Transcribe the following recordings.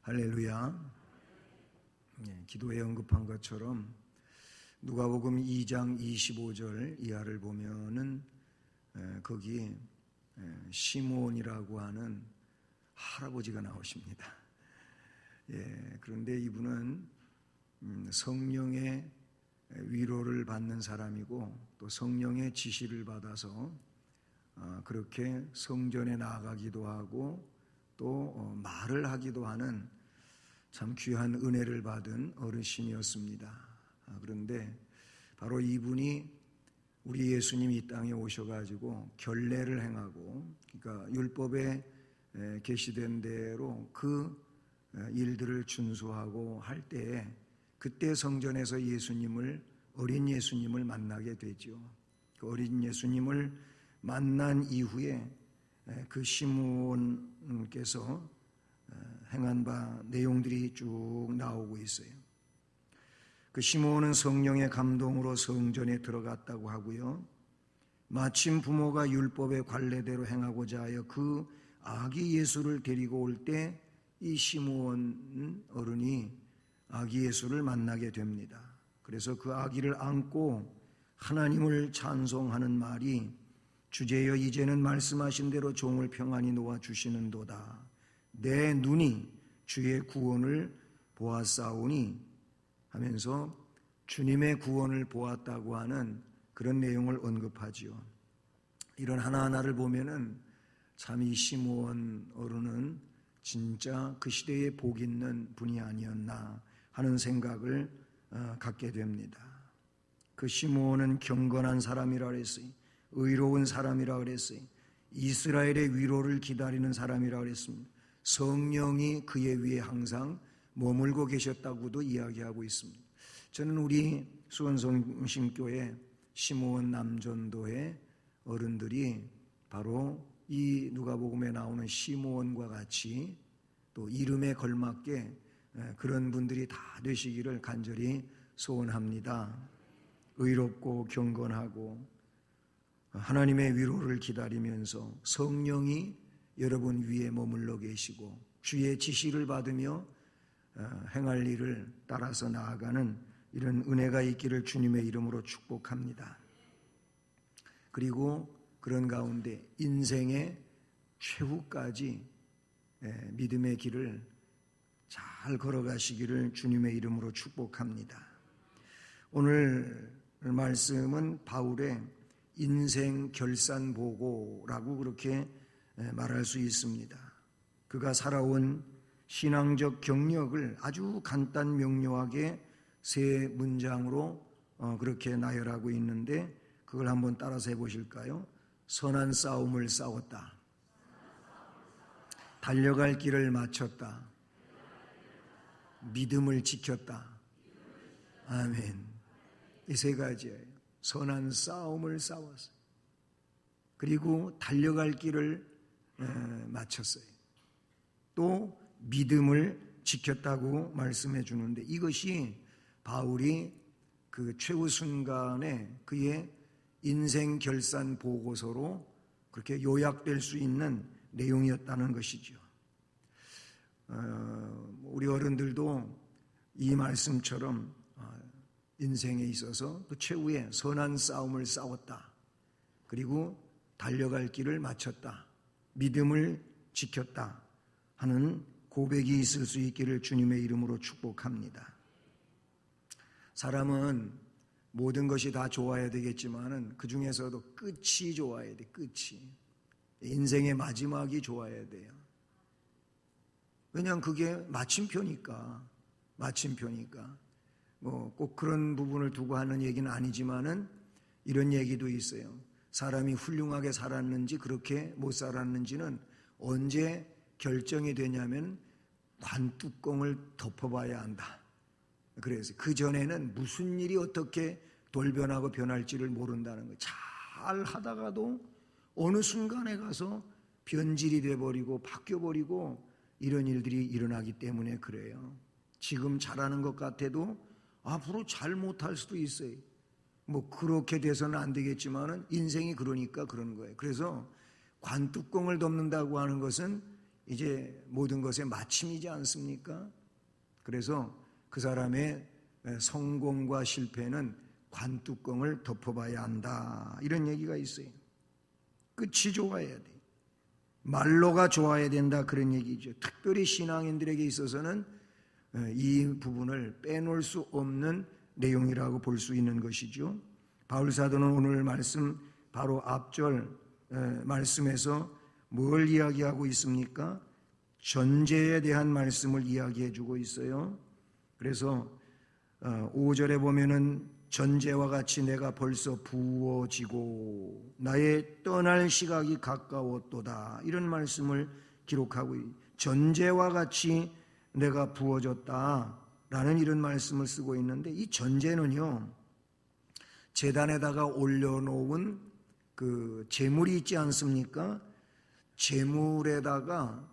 할렐루야. 기도에 언급한 것처럼 누가복음 2장 25절 이하를 보면은 거기 시므온이라고 하는 할아버지가 나오십니다. 그런데 이분은 성령의 위로를 받는 사람이고 또 성령의 지시를 받아서 그렇게 성전에 나아가기도 하고 또 말을 하기도 하는 참 귀한 은혜를 받은 어르신이었습니다. 그런데 바로 이분이 우리 예수님이 이 땅에 오셔가지고 결례를 행하고, 그러니까 율법에 계시된 대로 그 일들을 준수하고 할 때에 그때 성전에서 어린 예수님을 만나게 되죠. 그 어린 예수님을 만난 이후에 그 시므온께서 행한 바 내용들이 쭉 나오고 있어요. 그 시므온은 성령의 감동으로 성전에 들어갔다고 하고요. 마침 부모가 율법의 관례대로 행하고자 하여 그 아기 예수를 데리고 올 때 이 시므온 어른이 아기 예수를 만나게 됩니다. 그래서 그 아기를 안고 하나님을 찬송하는 말이, 주제여 이제는 말씀하신 대로 종을 평안히 놓아 주시는도다. 내 눈이 주의 구원을 보았사오니 하면서 주님의 구원을 보았다고 하는 그런 내용을 언급하지요. 이런 하나하나를 보면은 참 이 시므온 어른은 진짜 그 시대에 복 있는 분이 아니었나 하는 생각을 갖게 됩니다. 그 시므온은 경건한 사람이라 그랬어요. 의로운 사람이라 그랬어요. 이스라엘의 위로를 기다리는 사람이라 그랬습니다. 성령이 그의 위에 항상 머물고 계셨다고도 이야기하고 있습니다. 저는 우리 수원성심교회 시므온 남전도의 어른들이 바로 이 누가복음에 나오는 시므온과 같이 또 이름에 걸맞게 그런 분들이 다 되시기를 간절히 소원합니다. 의롭고 경건하고 하나님의 위로를 기다리면서 성령이 여러분 위에 머물러 계시고 주의 지시를 받으며 행할 일을 따라서 나아가는 이런 은혜가 있기를 주님의 이름으로 축복합니다. 그리고 그런 가운데 인생의 최후까지 믿음의 길을 잘 걸어가시기를 주님의 이름으로 축복합니다. 오늘 말씀은 바울의 인생 결산 보고라고 그렇게 말할 수 있습니다. 그가 살아온 신앙적 경력을 아주 간단 명료하게 세 문장으로 그렇게 나열하고 있는데 그걸 한번 따라서 해보실까요? 선한 싸움을 싸웠다. 달려갈 길을 마쳤다. 믿음을 지켰다. 아멘. 이 세 가지예요. 선한 싸움을 싸웠어요. 그리고 달려갈 길을 마쳤어요. 또 믿음을 지켰다고 말씀해 주는데 이것이 바울이 그 최후 순간에 그의 인생 결산 보고서로 그렇게 요약될 수 있는 내용이었다는 것이죠. 우리 어른들도 이 말씀처럼 인생에 있어서 그 최후의 선한 싸움을 싸웠다. 그리고 달려갈 길을 마쳤다. 믿음을 지켰다 하는 고백이 있을 수 있기를 주님의 이름으로 축복합니다. 사람은 모든 것이 다 좋아야 되겠지만은 그 중에서도 끝이 좋아야 돼. 끝이. 인생의 마지막이 좋아야 돼요. 왜냐하면 그게 마침표니까. 뭐 꼭 그런 부분을 두고 하는 얘기는 아니지만은 이런 얘기도 있어요. 사람이 훌륭하게 살았는지 그렇게 못 살았는지는 언제 결정이 되냐면 관뚜껑을 덮어봐야 한다. 그래서 그 전에는 무슨 일이 어떻게 돌변하고 변할지를 모른다는 거예요. 잘 하다가도 어느 순간에 가서 변질이 돼버리고 바뀌어버리고 이런 일들이 일어나기 때문에 그래요. 지금 잘하는 것 같아도 앞으로 잘 못할 수도 있어요. 뭐 그렇게 돼서는 안 되겠지만은 인생이 그러니까 그런 거예요. 그래서 관뚜껑을 덮는다고 하는 것은 이제 모든 것의 마침이지 않습니까? 그래서 그 사람의 성공과 실패는 관뚜껑을 덮어봐야 한다, 이런 얘기가 있어요. 끝이 좋아야 돼. 말로가 좋아야 된다, 그런 얘기죠. 특별히 신앙인들에게 있어서는 이 부분을 빼놓을 수 없는 내용이라고 볼 수 있는 것이죠. 바울 사도는 오늘 말씀 바로 앞절 말씀에서 뭘 이야기하고 있습니까? 전제에 대한 말씀을 이야기해 주고 있어요. 그래서 5절에 보면은 전제와 같이 내가 벌써 부어지고 나의 떠날 시각이 가까웠도다, 이런 말씀을 기록하고 전제와 같이 내가 부어졌다라는 이런 말씀을 쓰고 있는데, 이 전제는요, 제단에다가 올려놓은 그 제물이 있지 않습니까? 제물에다가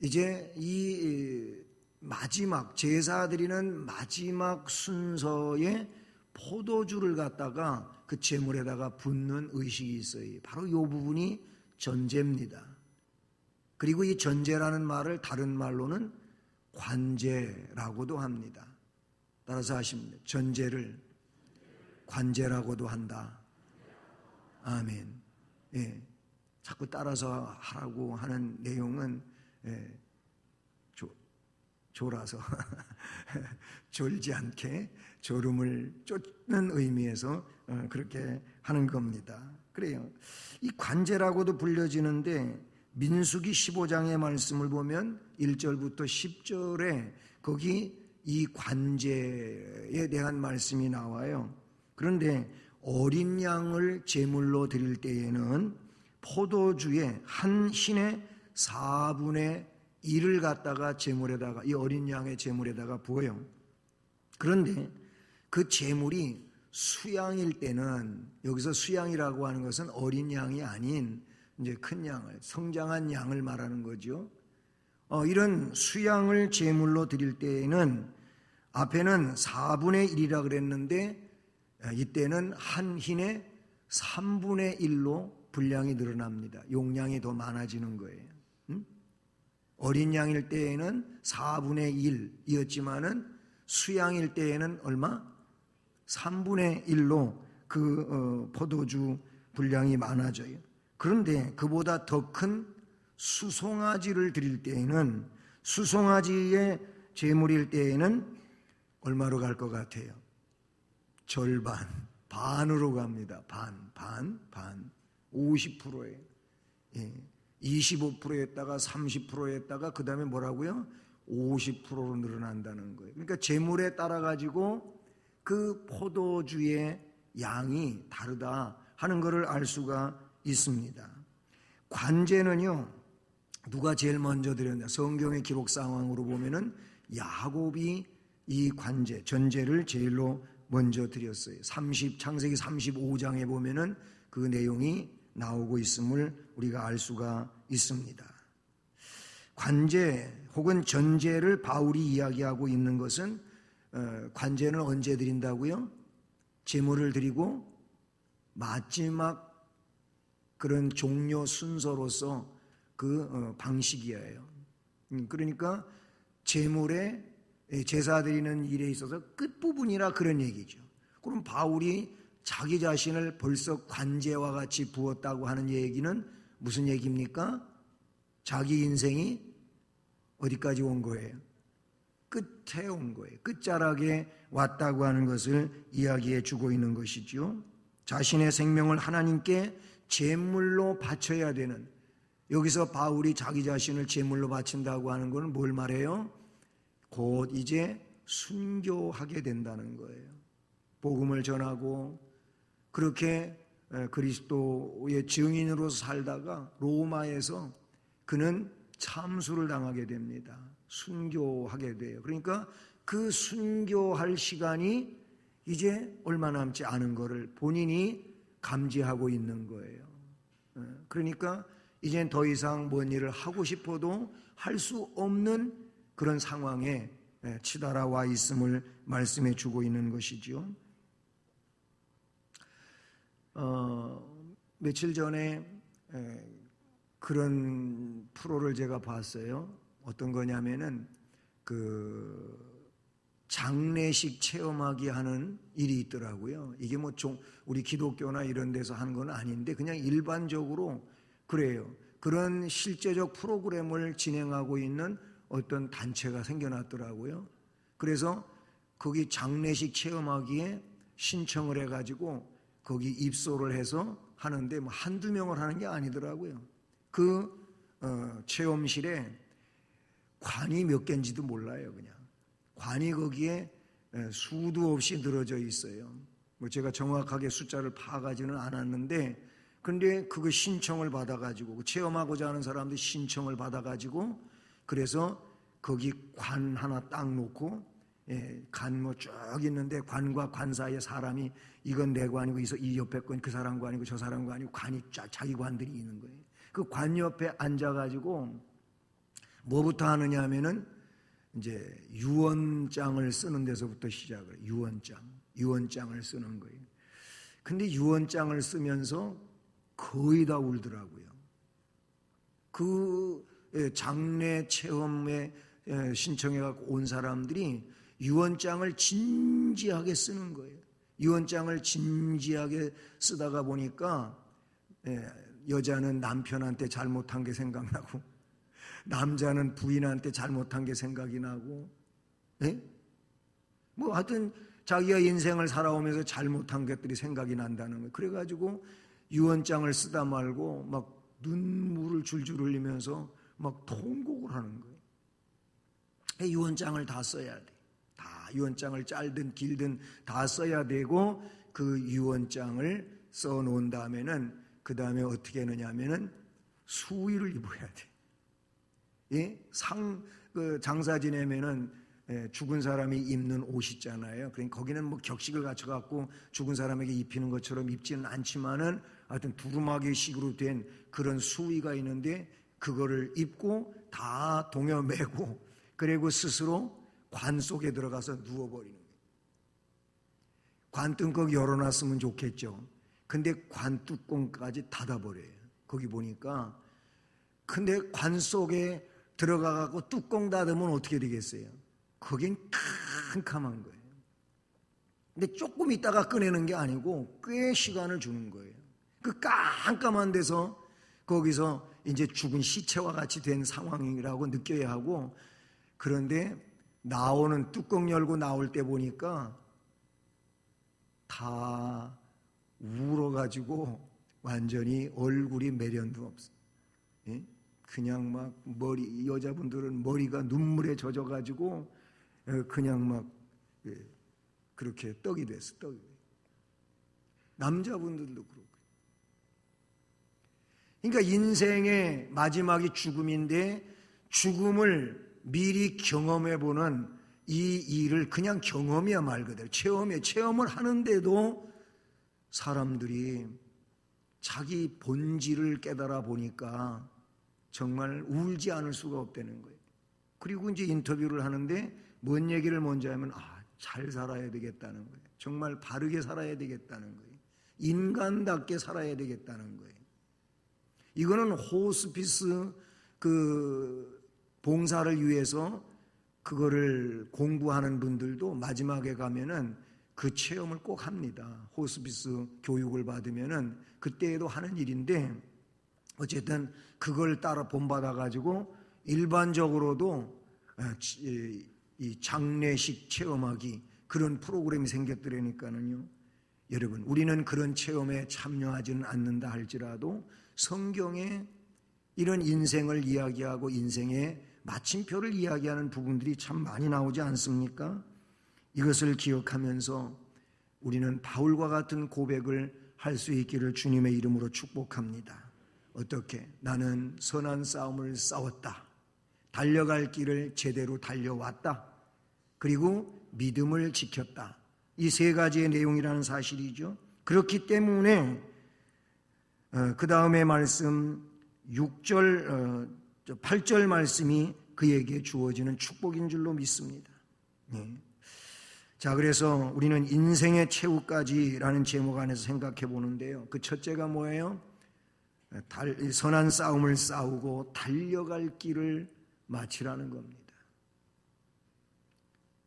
이제 이 마지막 제사 드리는 마지막 순서에 포도주를 갖다가 그 제물에다가 붓는 의식이 있어요. 바로 이 부분이 전제입니다. 그리고 이 전제라는 말을 다른 말로는 관제라고도 합니다. 따라서 하십니다. 전제를 관제라고도 한다. 아멘. 예. 자꾸 따라서 하라고 하는 내용은 졸아서 졸지 않게 졸음을 쫓는 의미에서 그렇게 하는 겁니다. 그래요. 이 관제라고도 불려지는데 민수기 15장의 말씀을 보면 1절부터 10절에 거기 이 관제에 대한 말씀이 나와요. 그런데 어린 양을 제물로 드릴 때에는 포도주의 한 hin의 4분의 1을 갖다가 제물에다가, 이 어린 양의 제물에다가 부어요. 그런데 그 제물이 수양일 때는, 여기서 수양이라고 하는 것은 어린 양이 아닌 이제 큰 양을, 성장한 양을 말하는 거죠. 이런 수양을 제물로 드릴 때에는 앞에는 4분의 1이라 그랬는데 이때는 한 hin의 3분의 1로 분량이 늘어납니다. 용량이 더 많아지는 거예요. 어린 양일 때에는 4분의 1이었지만은 수양일 때에는 얼마? 3분의 1로 그 포도주 분량이 많아져요. 그런데 그보다 더 큰 수송아지를 드릴 때에는, 수송아지의 제물일 때에는 얼마로 갈 것 같아요? 절반, 반으로 갑니다. 반. 50%예요. 예. 25%였다가 30%였다가 그 다음에 뭐라고요? 50%로 늘어난다는 거예요. 그러니까 제물에 따라 가지고 그 포도주의 양이 다르다 하는 것을 알 수가 있습니다. 관제는요, 누가 제일 먼저 드렸냐? 성경의 기록 상황으로 보면은 야곱이 이 관제, 전제를 제일로 먼저 드렸어요. 창세기 35장에 보면은 그 내용이 나오고 있음을 우리가 알 수가 있습니다. 관제 혹은 전제를 바울이 이야기하고 있는 것은, 관제는 언제 드린다고요? 제물을 드리고 마지막 그런 종료 순서로서 그 방식이에요. 그러니까 제물에 제사 드리는 일에 있어서 끝부분이라 그런 얘기죠. 그럼 바울이 자기 자신을 벌써 관제와 같이 부었다고 하는 얘기는 무슨 얘기입니까? 자기 인생이 어디까지 온 거예요? 끝에 온 거예요. 끝자락에 왔다고 하는 것을 이야기해 주고 있는 것이죠. 자신의 생명을 하나님께 제물로 바쳐야 되는, 여기서 바울이 자기 자신을 제물로 바친다고 하는 것은 뭘 말해요? 곧 이제 순교하게 된다는 거예요. 복음을 전하고 그렇게 그리스도의 증인으로서 살다가 로마에서 그는 참수를 당하게 됩니다. 순교하게 돼요. 그러니까 그 순교할 시간이 이제 얼마 남지 않은 것을 본인이 감지하고 있는 거예요. 그러니까 이젠 더 이상 뭔 일을 하고 싶어도 할 수 없는 그런 상황에 치달아와 있음을 말씀해 주고 있는 것이죠. 며칠 전에 그런 프로를 제가 봤어요. 어떤 거냐면은 장례식 체험하기 하는 일이 있더라고요. 이게 뭐 우리 기독교나 이런 데서 하는 건 아닌데 그냥 일반적으로 그래요. 그런 실제적 프로그램을 진행하고 있는 어떤 단체가 생겨났더라고요. 그래서 거기 장례식 체험하기에 신청을 해가지고 거기 입소를 해서 하는데 뭐 한두 명을 하는 게 아니더라고요. 체험실에 관이 몇 개인지도 몰라요. 그냥 관이 거기에 수도 없이 늘어져 있어요. 뭐 제가 정확하게 숫자를 파악하지는 않았는데, 근데 그거 신청을 받아가지고 체험하고자 하는 사람들이 신청을 받아가지고 그래서 거기 관 하나 딱 놓고 관 뭐 쭉 있는데 관과 관 사이에 사람이 이건 내 관이고 이 옆에 건 그 사람 관이고 저 사람 관이고 관이 쫙 자기 관들이 있는 거예요. 그 관 옆에 앉아가지고 뭐부터 하느냐 하면은 이제 유언장을 쓰는 데서부터 시작을 해요. 유언장을 쓰는 거예요. 근데 유언장을 쓰면서 거의 다 울더라고요. 장례 체험에 신청해갖고 온 사람들이 유언장을 진지하게 쓰는 거예요. 유언장을 진지하게 쓰다가 보니까 여자는 남편한테 잘못한 게 생각나고 남자는 부인한테 잘못한 게 생각이 나고 뭐 하여튼 자기가 인생을 살아오면서 잘못한 것들이 생각이 난다는 거예요. 그래가지고 유언장을 쓰다 말고 막 눈물을 줄줄 흘리면서 막 통곡을 하는 거예요. 유언장을 다 써야 돼. 다 유언장을 짧든 길든 다 써야 되고 그 유언장을 써놓은 다음에는 그 다음에 어떻게 하느냐 하면은 수의를 입어야 돼. 장사 지내면은 죽은 사람이 입는 옷 있잖아요. 그러니까 거기는 뭐 격식을 갖춰갖고 죽은 사람에게 입히는 것처럼 입지는 않지만은 하여튼 두루마기식으로 된 그런 수의가 있는데 그거를 입고 다 동여매고 그리고 스스로 관 속에 들어가서 누워버리는 거예요. 관 뚜껑 열어놨으면 좋겠죠. 근데 관 뚜껑까지 닫아버려요. 거기 보니까. 근데 관 속에 들어가갖고 뚜껑 닫으면 어떻게 되겠어요? 거긴 캄캄한 거예요. 근데 조금 있다가 꺼내는 게 아니고 꽤 시간을 주는 거예요. 그 깜깜한 데서 거기서 이제 죽은 시체와 같이 된 상황이라고 느껴야 하고, 그런데 나오는 뚜껑 열고 나올 때 보니까 다 울어가지고 완전히 얼굴이 매련도 없어. 그냥 막 여자분들은 머리가 눈물에 젖어가지고 그냥 막 그렇게 떡이 됐어. 남자분들도 그렇고. 그러니까 인생의 마지막이 죽음인데 죽음을 미리 경험해보는 이 일을 그냥 경험이야 말 그대로 체험을 하는데도 사람들이 자기 본질을 깨달아 보니까 정말 울지 않을 수가 없다는 거예요. 그리고 이제 인터뷰를 하는데 뭔 얘기를 먼저 하면 잘 살아야 되겠다는 거예요. 정말 바르게 살아야 되겠다는 거예요. 인간답게 살아야 되겠다는 거예요. 이거는 호스피스 봉사를 위해서 그거를 공부하는 분들도 마지막에 가면은 그 체험을 꼭 합니다. 호스피스 교육을 받으면은 그때에도 하는 일인데, 어쨌든 그걸 따라 본받아 가지고 일반적으로도 이 장례식 체험하기 그런 프로그램이 생겼더라니까는요. 여러분, 우리는 그런 체험에 참여하지는 않는다 할지라도 성경에 이런 인생을 이야기하고 인생의 마침표를 이야기하는 부분들이 참 많이 나오지 않습니까? 이것을 기억하면서 우리는 바울과 같은 고백을 할 수 있기를 주님의 이름으로 축복합니다. 어떻게? 나는 선한 싸움을 싸웠다. 달려갈 길을 제대로 달려왔다. 그리고 믿음을 지켰다. 이 세 가지의 내용이라는 사실이죠. 그렇기 때문에 그 다음에 말씀 8절 말씀이 그에게 주어지는 축복인 줄로 믿습니다. 자, 그래서 우리는 인생의 최후까지라는 제목 안에서 생각해 보는데요. 그 첫째가 뭐예요? 선한 싸움을 싸우고 달려갈 길을 마치라는 겁니다.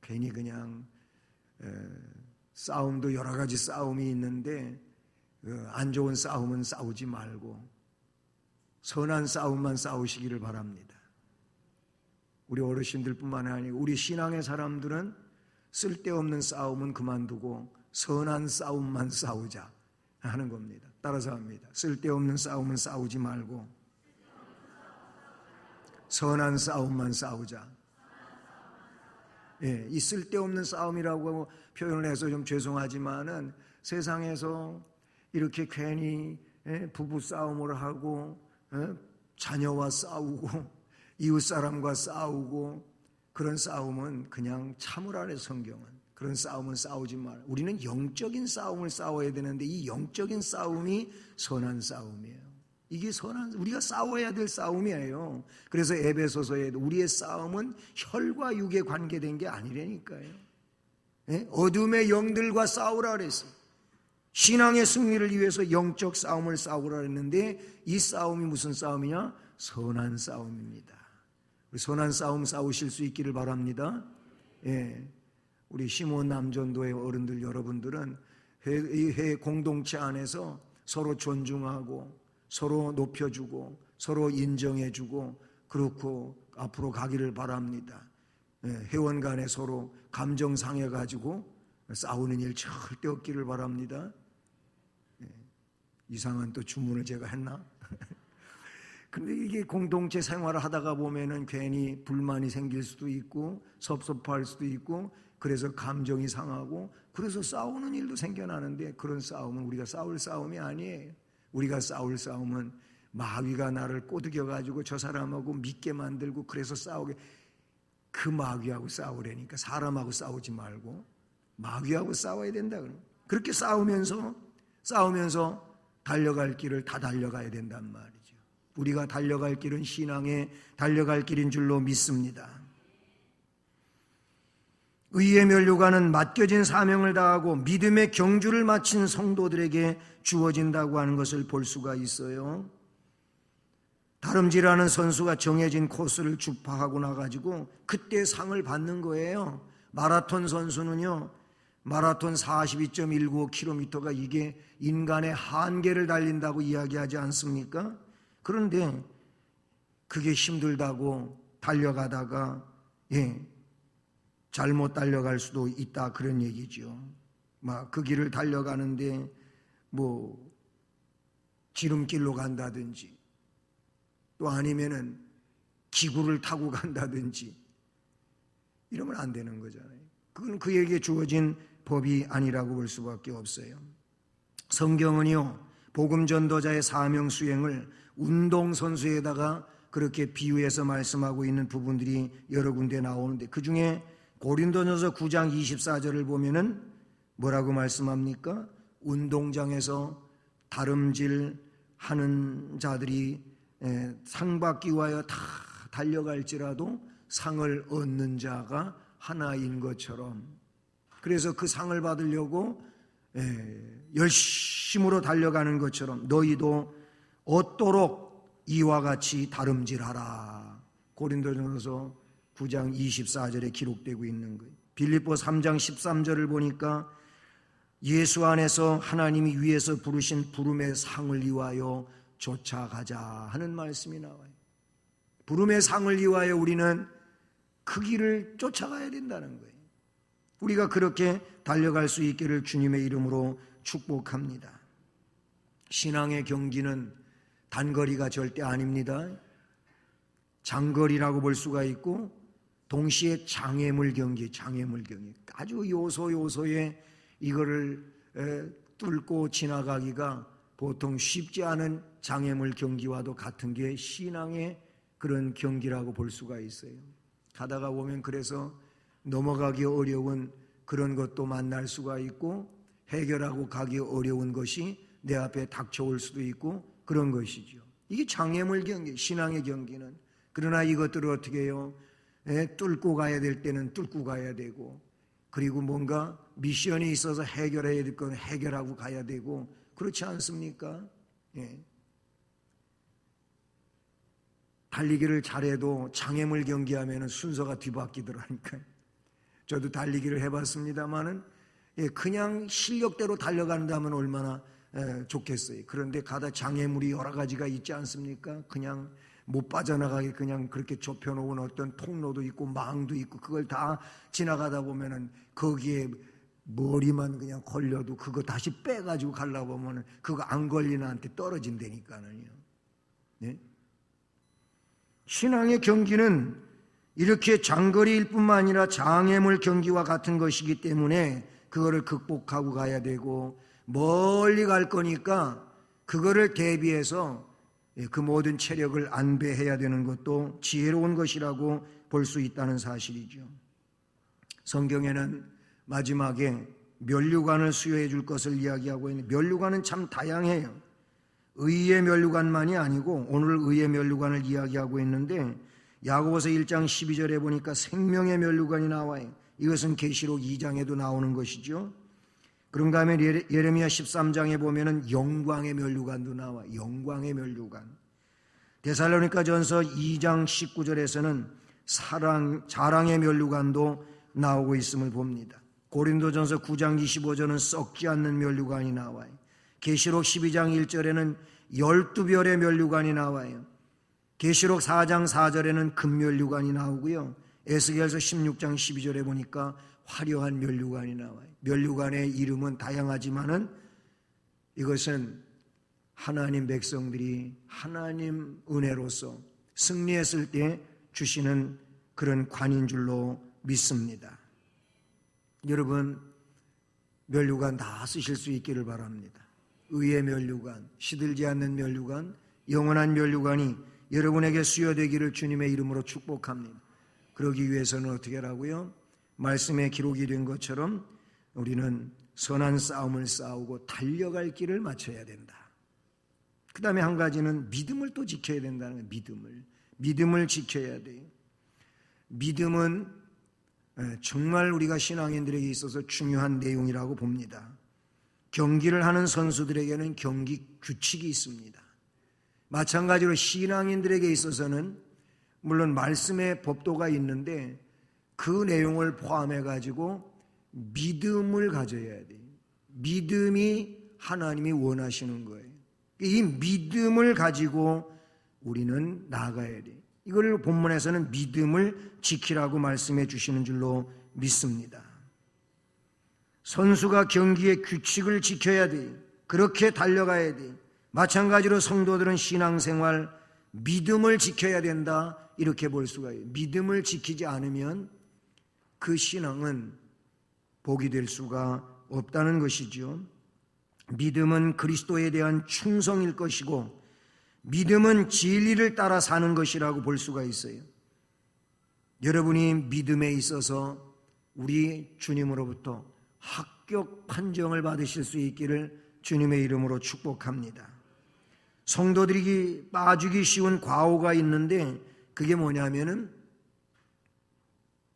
괜히 그냥 싸움도 여러 가지 싸움이 있는데 안 좋은 싸움은 싸우지 말고 선한 싸움만 싸우시기를 바랍니다. 우리 어르신들뿐만 아니고 우리 신앙의 사람들은 쓸데없는 싸움은 그만두고 선한 싸움만 싸우자 하는 겁니다. 따라서 합니다. 쓸데없는 싸움은 싸우지 말고 선한 싸움만 싸우자. 예, 이 쓸데없는 싸움이라고 표현을 해서 좀 죄송하지만은 세상에서 이렇게 괜히 부부 싸움을 하고 자녀와 싸우고 이웃 사람과 싸우고 그런 싸움은 그냥 참으라네. 성경은 그런 싸움은 싸우지 말. 우리는 영적인 싸움을 싸워야 되는데 이 영적인 싸움이 선한 싸움이에요. 이게 선한 우리가 싸워야 될 싸움이에요. 그래서 에베소서에 우리의 싸움은 혈과 육에 관계된 게 아니라니까요. 어둠의 영들과 싸우라 그랬어요. 신앙의 승리를 위해서 영적 싸움을 싸우라 했는데 이 싸움이 무슨 싸움이냐? 선한 싸움입니다. 우리 선한 싸움 싸우실 수 있기를 바랍니다. 예, 우리 시몬 남전도의 어른들 여러분들은 회 공동체 안에서 서로 존중하고 서로 높여주고 서로 인정해주고 그렇고 앞으로 가기를 바랍니다. 예, 회원 간에 서로 감정 상해가지고 싸우는 일 절대 없기를 바랍니다. 예, 이상한 또 주문을 제가 했나? 근데 이게 공동체 생활을 하다가 보면은 괜히 불만이 생길 수도 있고 섭섭할 수도 있고 그래서 감정이 상하고 그래서 싸우는 일도 생겨나는데 그런 싸움은 우리가 싸울 싸움이 아니에요. 우리가 싸울 싸움은 마귀가 나를 꼬드겨가지고 저 사람하고 믿게 만들고 그래서 싸우게 그 마귀하고 싸우려니까 사람하고 싸우지 말고 마귀하고 싸워야 된다. 그렇게 싸우면서 달려갈 길을 다 달려가야 된단 말이에요. 우리가 달려갈 길은 신앙의 달려갈 길인 줄로 믿습니다. 의의 면류관은 맡겨진 사명을 다하고 믿음의 경주를 마친 성도들에게 주어진다고 하는 것을 볼 수가 있어요. 다름질하는 선수가 정해진 코스를 주파하고 나가지고 그때 상을 받는 거예요. 마라톤 선수는요, 마라톤 42.195km가 이게 인간의 한계를 달린다고 이야기하지 않습니까? 그런데 그게 힘들다고 달려가다가 잘못 달려갈 수도 있다 그런 얘기죠. 막 그 길을 달려가는데 뭐 지름길로 간다든지 또 아니면은 기구를 타고 간다든지 이러면 안 되는 거잖아요. 그건 그에게 주어진 법이 아니라고 볼 수밖에 없어요. 성경은요, 복음 전도자의 사명 수행을 운동선수에다가 그렇게 비유해서 말씀하고 있는 부분들이 여러 군데 나오는데 그 중에 고린도전서 9장 24절을 보면은 뭐라고 말씀합니까? 운동장에서 다름질 하는 자들이 상 받기 위하여 다 달려갈지라도 상을 얻는 자가 하나인 것처럼, 그래서 그 상을 받으려고 열심으로 달려가는 것처럼 너희도 얻도록 이와 같이 다름질하라. 고린도전서 9장 24절에 기록되고 있는 거예요. 빌립보 3장 13절을 보니까 예수 안에서 하나님이 위에서 부르신 부름의 상을 위하여 쫓아가자 하는 말씀이 나와요. 부름의 상을 위하여 우리는 그 길을 쫓아가야 된다는 거예요. 우리가 그렇게 달려갈 수 있기를 주님의 이름으로 축복합니다. 신앙의 경기는 단거리가 절대 아닙니다. 장거리라고 볼 수가 있고 동시에 장애물 경기 아주 요소에 이거를 뚫고 지나가기가 보통 쉽지 않은 장애물 경기와도 같은 게 신앙의 그런 경기라고 볼 수가 있어요. 가다가 보면 그래서 넘어가기 어려운 그런 것도 만날 수가 있고 해결하고 가기 어려운 것이 내 앞에 닥쳐올 수도 있고 그런 것이죠. 이게 장애물 경기, 신앙의 경기는. 그러나 이것들을 어떻게 해요? 뚫고 가야 될 때는 뚫고 가야 되고, 그리고 뭔가 미션이 있어서 해결해야 될 건 해결하고 가야 되고, 그렇지 않습니까? 달리기를 잘해도 장애물 경기하면 순서가 뒤바뀌더라니까요. 저도 달리기를 해봤습니다만은 그냥 실력대로 달려간다면 얼마나 좋겠어요. 그런데 가다 장애물이 여러 가지가 있지 않습니까? 그냥 못 빠져나가게 그냥 그렇게 좁혀놓은 어떤 통로도 있고 망도 있고 그걸 다 지나가다 보면은 거기에 머리만 그냥 걸려도 그거 다시 빼가지고 가려고 보면은 그거 안 걸리는 한테 떨어진다니까는요. 네? 신앙의 경기는 이렇게 장거리일 뿐만 아니라 장애물 경기와 같은 것이기 때문에 그거를 극복하고 가야 되고, 멀리 갈 거니까 그거를 대비해서 그 모든 체력을 안배해야 되는 것도 지혜로운 것이라고 볼 수 있다는 사실이죠. 성경에는 마지막에 면류관을 수여해 줄 것을 이야기하고 있는데, 면류관은 참 다양해요. 의의 면류관만이 아니고 오늘 의의 면류관을 이야기하고 있는데, 야고보서 1장 12절에 보니까 생명의 면류관이 나와요. 이것은 계시록 2장에도 나오는 것이죠. 그런가 하면 예레미야 13장에 보면은 영광의 면류관도 나와. 영광의 면류관. 데살로니가전서 2장 19절에서는 자랑의 면류관도 나오고 있음을 봅니다. 고린도전서 9장 25절은 썩지 않는 면류관이 나와요. 계시록 12장 1절에는 12별의 면류관이 나와요. 계시록 4장 4절에는 금면류관이 나오고요. 에스겔서 16장 12절에 보니까 화려한 면류관이 나와요. 면류관의 이름은 다양하지만은 이것은 하나님 백성들이 하나님 은혜로서 승리했을 때 주시는 그런 관인 줄로 믿습니다. 여러분, 면류관 다 쓰실 수 있기를 바랍니다. 의의 면류관, 시들지 않는 면류관, 영원한 면류관이 여러분에게 수여되기를 주님의 이름으로 축복합니다. 그러기 위해서는 어떻게 하라고요? 말씀에 기록이 된 것처럼 우리는 선한 싸움을 싸우고 달려갈 길을 맞춰야 된다. 그 다음에 한 가지는 믿음을 또 지켜야 된다는 거예요. 믿음을 지켜야 돼요. 믿음은 정말 우리가 신앙인들에게 있어서 중요한 내용이라고 봅니다. 경기를 하는 선수들에게는 경기 규칙이 있습니다. 마찬가지로 신앙인들에게 있어서는 물론 말씀의 법도가 있는데 그 내용을 포함해 가지고 믿음을 가져야 돼요. 믿음이 하나님이 원하시는 거예요. 이 믿음을 가지고 우리는 나아가야 돼요. 이걸 본문에서는 믿음을 지키라고 말씀해 주시는 줄로 믿습니다. 선수가 경기의 규칙을 지켜야 돼요. 그렇게 달려가야 돼요. 마찬가지로 성도들은 신앙생활 믿음을 지켜야 된다, 이렇게 볼 수가 있어요. 믿음을 지키지 않으면 그 신앙은 복이 될 수가 없다는 것이죠. 믿음은 그리스도에 대한 충성일 것이고 믿음은 진리를 따라 사는 것이라고 볼 수가 있어요. 여러분이 믿음에 있어서 우리 주님으로부터 합격 판정을 받으실 수 있기를 주님의 이름으로 축복합니다. 성도들이 빠지기 쉬운 과오가 있는데 그게 뭐냐면은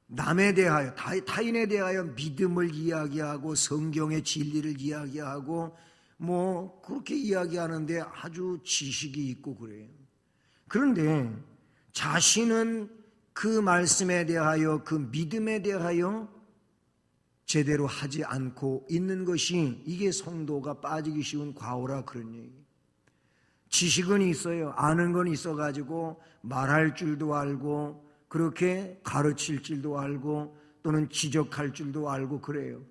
남에 대하여, 타인에 대하여 믿음을 이야기하고 성경의 진리를 이야기하고 뭐 그렇게 이야기하는데 아주 지식이 있고 그래요. 그런데 자신은 그 말씀에 대하여, 그 믿음에 대하여 제대로 하지 않고 있는 것이 이게 성도가 빠지기 쉬운 과오라 그런 얘기예요. 지식은 있어요. 아는 건 있어가지고 말할 줄도 알고 그렇게 가르칠 줄도 알고 또는 지적할 줄도 알고 그래요.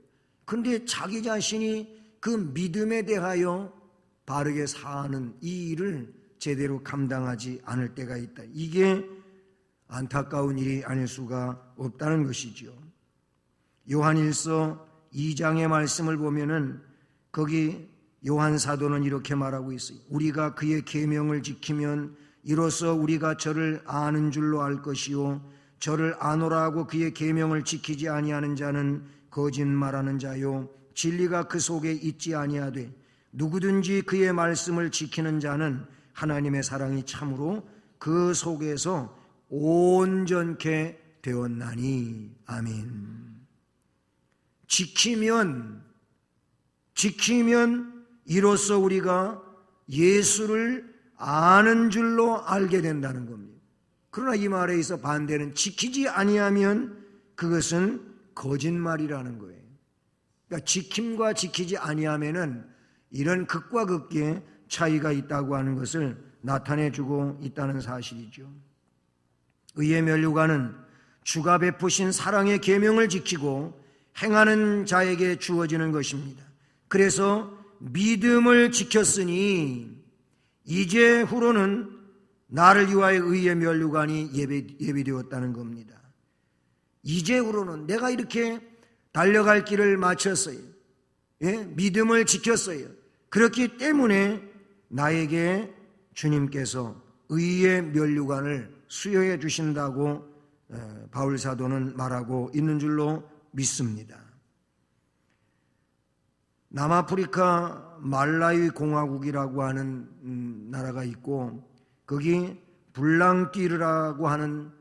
근데 자기 자신이 그 믿음에 대하여 바르게 사는 이 일을 제대로 감당하지 않을 때가 있다. 이게 안타까운 일이 아닐 수가 없다는 것이죠. 요한일서 2장의 말씀을 보면은 거기 요한 사도는 이렇게 말하고 있어요. 우리가 그의 계명을 지키면 이로써 우리가 저를 아는 줄로 알 것이요 저를 아노라 하고 그의 계명을 지키지 아니하는 자는 거짓말하는 자요 진리가 그 속에 있지 아니하되 누구든지 그의 말씀을 지키는 자는 하나님의 사랑이 참으로 그 속에서 온전케 되었나니. 아멘. 지키면 이로써 우리가 예수를 아는 줄로 알게 된다는 겁니다. 그러나 이 말에 있어 반대는 지키지 아니하면 그것은 거짓말이라는 거예요. 그러니까 지킴과 지키지 아니하면은 이런 극과 극의 차이가 있다고 하는 것을 나타내주고 있다는 사실이죠. 의의 면류관은 주가 베푸신 사랑의 계명을 지키고 행하는 자에게 주어지는 것입니다. 그래서 믿음을 지켰으니 이제 후로는 나를 위하여 의의 면류관이 예비되었다는 겁니다. 이제 후로는 내가 이렇게 달려갈 길을 마쳤어요. 믿음을 지켰어요. 그렇기 때문에 나에게 주님께서 의의 면류관을 수여해 주신다고 바울 사도는 말하고 있는 줄로 믿습니다. 남아프리카 말라위 공화국이라고 하는 나라가 있고 거기 블랑띠르라고 하는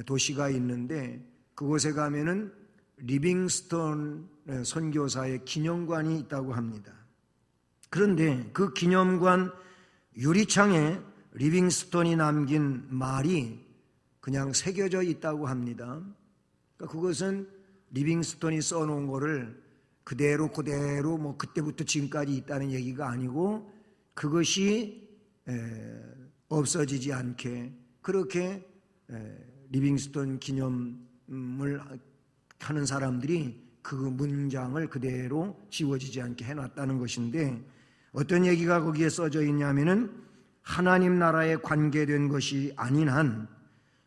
도시가 있는데 그곳에 가면은 리빙스턴 선교사의 기념관이 있다고 합니다. 그런데 그 기념관 유리창에 리빙스턴이 남긴 말이 그냥 새겨져 있다고 합니다. 그러니까 그것은 리빙스턴이 써놓은 거를 그대로 뭐 그때부터 지금까지 있다는 얘기가 아니고 그것이 없어지지 않게 그렇게 리빙스턴 기념을 하는 사람들이 그 문장을 그대로 지워지지 않게 해놨다는 것인데 어떤 얘기가 거기에 써져 있냐면은 하나님 나라에 관계된 것이 아닌 한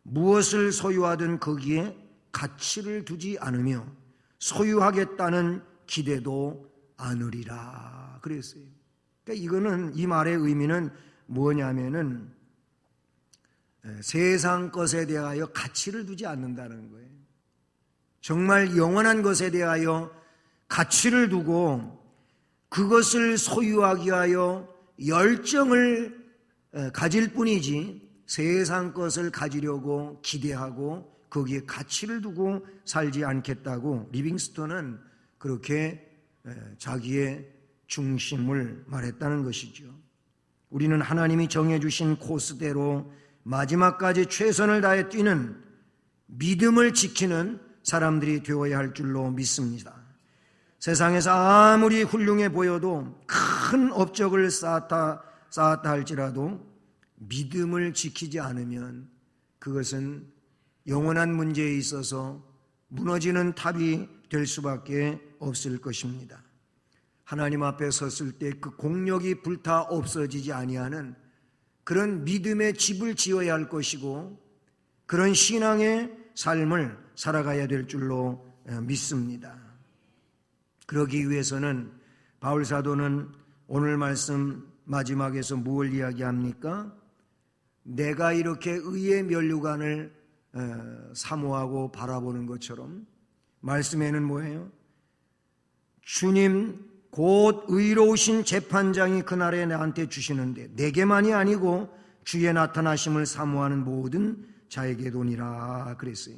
무엇을 소유하든 거기에 가치를 두지 않으며 소유하겠다는 기대도 않으리라 그랬어요. 그러니까 이거는 이 말의 의미는 뭐냐면은 세상 것에 대하여 가치를 두지 않는다는 거예요. 정말 영원한 것에 대하여 가치를 두고 그것을 소유하기 위하여 열정을 가질 뿐이지 세상 것을 가지려고 기대하고 거기에 가치를 두고 살지 않겠다고 리빙스턴은 그렇게 자기의 중심을 말했다는 것이죠. 우리는 하나님이 정해주신 코스대로 마지막까지 최선을 다해 뛰는 믿음을 지키는 사람들이 되어야 할 줄로 믿습니다. 세상에서 아무리 훌륭해 보여도 큰 업적을 쌓았다 할지라도 믿음을 지키지 않으면 그것은 영원한 문제에 있어서 무너지는 탑이 될 수밖에 없을 것입니다. 하나님 앞에 섰을 때 그 공력이 불타 없어지지 아니하는 그런 믿음의 집을 지어야 할 것이고 그런 신앙의 삶을 살아가야 될 줄로 믿습니다. 그러기 위해서는 바울 사도는 오늘 말씀 마지막에서 무엇을 이야기합니까? 내가 이렇게 의의 면류관을 사모하고 바라보는 것처럼 말씀에는 뭐예요? 주님 곧 의로우신 재판장이 그날에 나한테 주시는데 내게만이 아니고 주의 나타나심을 사모하는 모든 자에게도니라 그랬어요.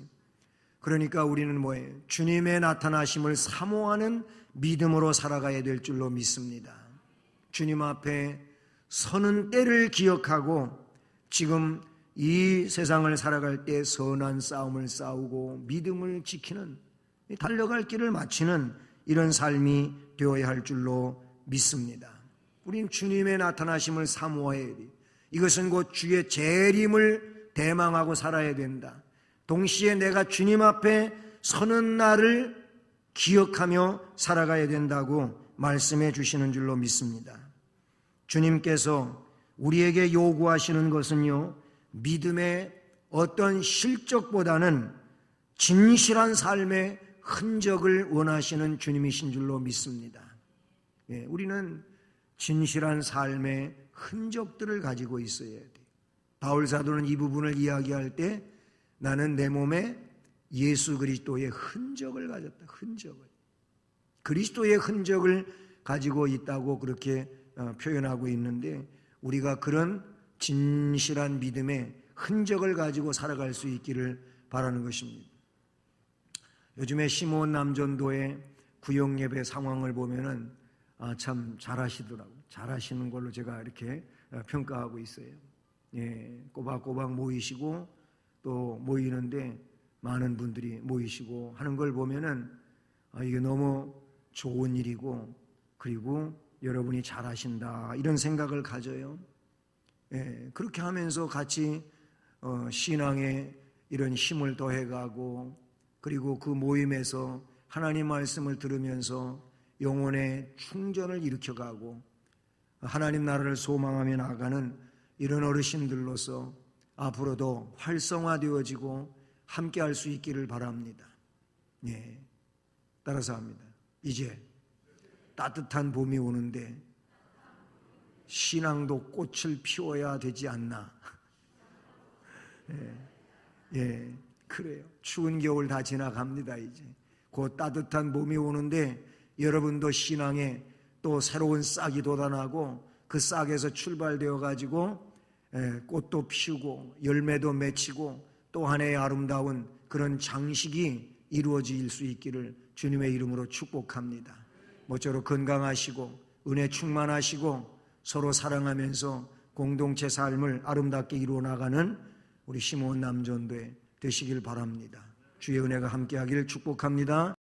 그러니까 우리는 뭐예요? 주님의 나타나심을 사모하는 믿음으로 살아가야 될 줄로 믿습니다. 주님 앞에 서는 때를 기억하고 지금 이 세상을 살아갈 때 선한 싸움을 싸우고 믿음을 지키는 달려갈 길을 마치는 이런 삶이 되어야 할 줄로 믿습니다. 우린 주님의 나타나심을 사모해야 돼. 이것은 곧 주의 재림을 대망하고 살아야 된다. 동시에 내가 주님 앞에 서는 날을 기억하며 살아가야 된다고 말씀해 주시는 줄로 믿습니다. 주님께서 우리에게 요구하시는 것은요, 믿음의 어떤 실적보다는 진실한 삶의 흔적을 원하시는 주님이신 줄로 믿습니다. 우리는 진실한 삶의 흔적들을 가지고 있어야 돼요. 바울 사도는 이 부분을 이야기할 때 나는 내 몸에 예수 그리스도의 흔적을 가졌다. 흔적을. 그리스도의 흔적을 가지고 있다고 그렇게 표현하고 있는데 우리가 그런 진실한 믿음의 흔적을 가지고 살아갈 수 있기를 바라는 것입니다. 요즘에 시몬 남전도의 구역예배 상황을 보면은 참 잘하시더라고요. 잘하시는 걸로 제가 이렇게 평가하고 있어요. 꼬박꼬박 모이시고 또 모이는데 많은 분들이 모이시고 하는 걸 보면은 이게 너무 좋은 일이고 그리고 여러분이 잘하신다 이런 생각을 가져요. 예, 그렇게 하면서 같이 신앙에 이런 힘을 더해가고 그리고 그 모임에서 하나님 말씀을 들으면서 영혼의 충전을 일으켜가고 하나님 나라를 소망하며 나아가는 이런 어르신들로서 앞으로도 활성화되어지고 함께 할 수 있기를 바랍니다. 예, 따라서 합니다. 이제 따뜻한 봄이 오는데 신앙도 꽃을 피워야 되지 않나. 예, 그래요. 추운 겨울 다 지나갑니다. 이제 곧 따뜻한 봄이 오는데 여러분도 신앙에 또 새로운 싹이 돋아나고 그 싹에서 출발되어 가지고 꽃도 피우고 열매도 맺히고 또 한 해의 아름다운 그런 장식이 이루어질 수 있기를 주님의 이름으로 축복합니다. 모쪼록 건강하시고 은혜 충만하시고 서로 사랑하면서 공동체 삶을 아름답게 이루어 나가는 우리 시몬 남전도회 되시길 바랍니다. 주의 은혜가 함께하기를 축복합니다.